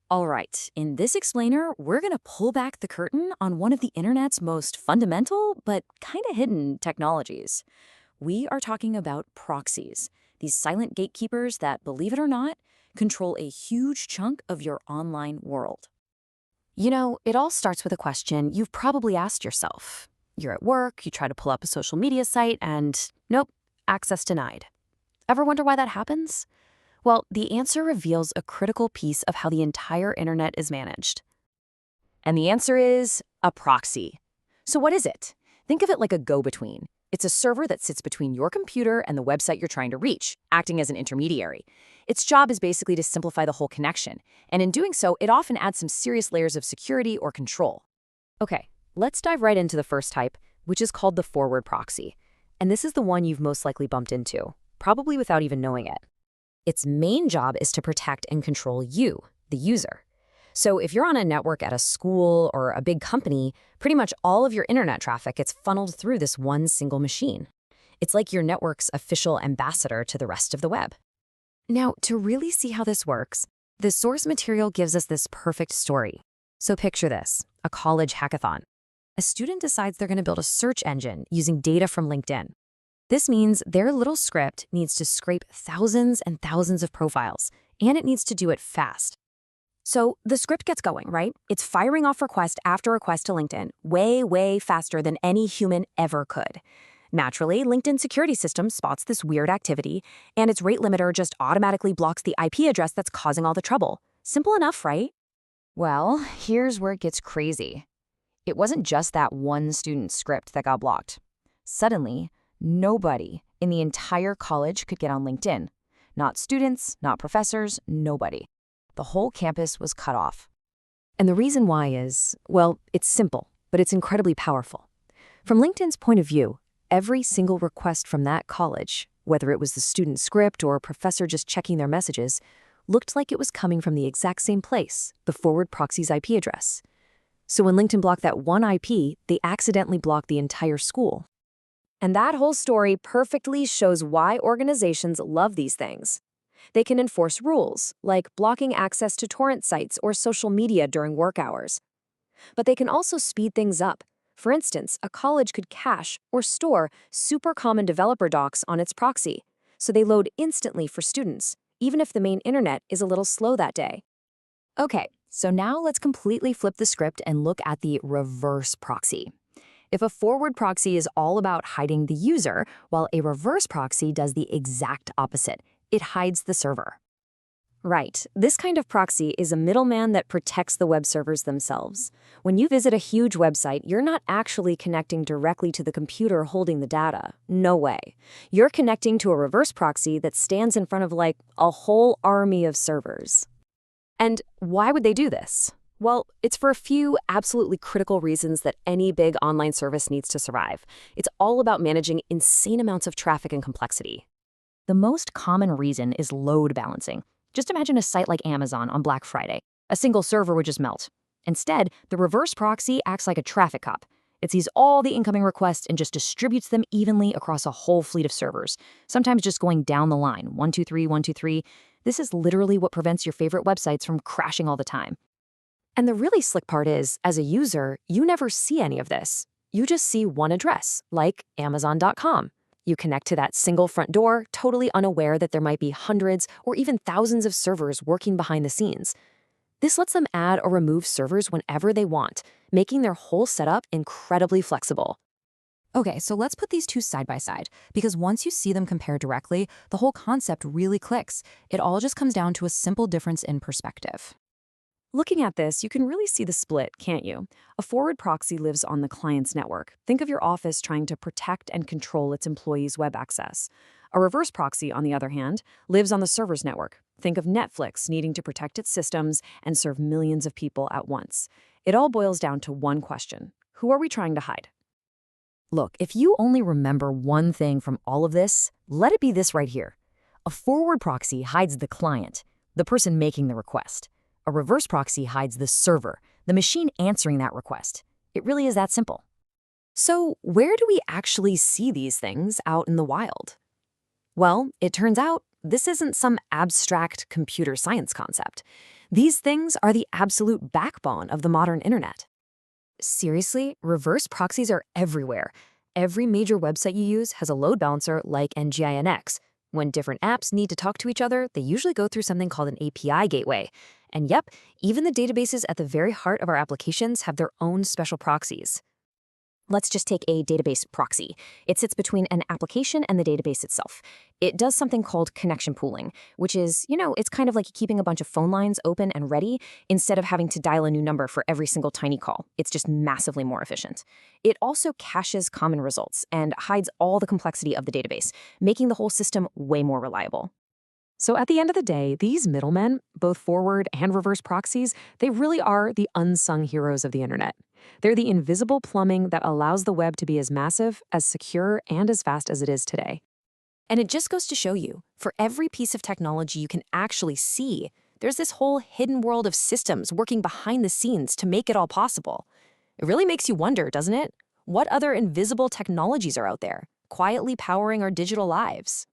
All right, in this explainer, we're going to pull back the curtain on one of the internet's most fundamental but kind of hidden technologies. We are talking about proxies, these silent gatekeepers that, believe it or not, control a huge chunk of your online world. You know, it all starts with a question you've probably asked yourself. You're at work, you try to pull up a social media site, and nope, access denied. Ever wonder why that happens? Well, the answer reveals a critical piece of how the entire internet is managed. And the answer is a proxy. So what is it? Think of it like a go-between. It's a server that sits between your computer and the website you're trying to reach, acting as an intermediary. Its job is basically to simplify the whole connection, and in doing so, it often adds some serious layers of security or control. Okay, let's dive right into the first type, which is called the Forward Proxy. And this is the one you've most likely bumped into, probably without even knowing it. Its main job is to protect and control you, the user. So if you're on a network at a school or a big company, pretty much all of your internet traffic gets funneled through this one single machine. It's like your network's official ambassador to the rest of the web. Now, to really see how this works, the source material gives us this perfect story. So picture this, a college hackathon. A student decides they're going to build a search engine using data from LinkedIn. This means their little script needs to scrape thousands and thousands of profiles, and it needs to do it fast. So the script gets going, right? It's firing off request after request to LinkedIn, way faster than any human ever could. Naturally, LinkedIn security system spots this weird activity, and its rate limiter just automatically blocks the IP address that's causing all the trouble. Simple enough, right? Well, here's where it gets crazy. It wasn't just that one student's script that got blocked. Suddenly, nobody in the entire college could get on LinkedIn. Not students, not professors, nobody. The whole campus was cut off. And the reason why is, well, it's simple, but it's incredibly powerful. From LinkedIn's point of view, every single request from that college, whether it was the student script or a professor just checking their messages, looked like it was coming from the exact same place, the Forward Proxy's IP address. So when LinkedIn blocked that one IP, they accidentally blocked the entire school. And that whole story perfectly shows why organizations love these things. They can enforce rules, like blocking access to torrent sites or social media during work hours. But they can also speed things up. For instance, a college could cache or store super common developer docs on its proxy, so they load instantly for students, even if the main internet is a little slow that day. Okay, so now let's completely flip the script and look at the reverse proxy. If a forward proxy is all about hiding the user, while a reverse proxy does the exact opposite. It hides the server. Right, this kind of proxy is a middleman that protects the web servers themselves. When you visit a huge website, you're not actually connecting directly to the computer holding the data. No way. You're connecting to a reverse proxy that stands in front of like a whole army of servers. And why would they do this? Well, it's for a few absolutely critical reasons that any big online service needs to survive. It's all about managing insane amounts of traffic and complexity. The most common reason is load balancing. Just imagine a site like Amazon on Black Friday. A single server would just melt. Instead, the reverse proxy acts like a traffic cop. It sees all the incoming requests and just distributes them evenly across a whole fleet of servers, sometimes just going down the line, 123, 123. This is literally what prevents your favorite websites from crashing all the time. And the really slick part is, as a user, you never see any of this. You just see one address, like Amazon.com. You connect to that single front door, totally unaware that there might be hundreds or even thousands of servers working behind the scenes. This lets them add or remove servers whenever they want, making their whole setup incredibly flexible. Okay, so let's put these two side by side, because once you see them compared directly, the whole concept really clicks. It all just comes down to a simple difference in perspective. Looking at this, you can really see the split, can't you? A forward proxy lives on the client's network. Think of your office trying to protect and control its employees' web access. A reverse proxy, on the other hand, lives on the server's network. Think of Netflix needing to protect its systems and serve millions of people at once. It all boils down to one question. Who are we trying to hide? Look, if you only remember one thing from all of this, let it be this right here. A forward proxy hides the client, the person making the request. A reverse proxy hides the server, the machine answering that request. It really is that simple. So where do we actually see these things out in the wild? Well, it turns out this isn't some abstract computer science concept. These things are the absolute backbone of the modern internet. Seriously, reverse proxies are everywhere. Every major website you use has a load balancer like NGINX. When different apps need to talk to each other, they usually go through something called an API gateway. And yep, even the databases at the very heart of our applications have their own special proxies. Let's just take a database proxy. It sits between an application and the database itself. It does something called connection pooling, which is, it's kind of like keeping a bunch of phone lines open and ready instead of having to dial a new number for every single tiny call. It's just massively more efficient. It also caches common results and hides all the complexity of the database, making the whole system way more reliable. So at the end of the day, these middlemen, both forward and reverse proxies, they really are the unsung heroes of the internet. They're the invisible plumbing that allows the web to be as massive, as secure, and as fast as it is today. And it just goes to show you, for every piece of technology you can actually see, there's this whole hidden world of systems working behind the scenes to make it all possible. It really makes you wonder, doesn't it? What other invisible technologies are out there, quietly powering our digital lives?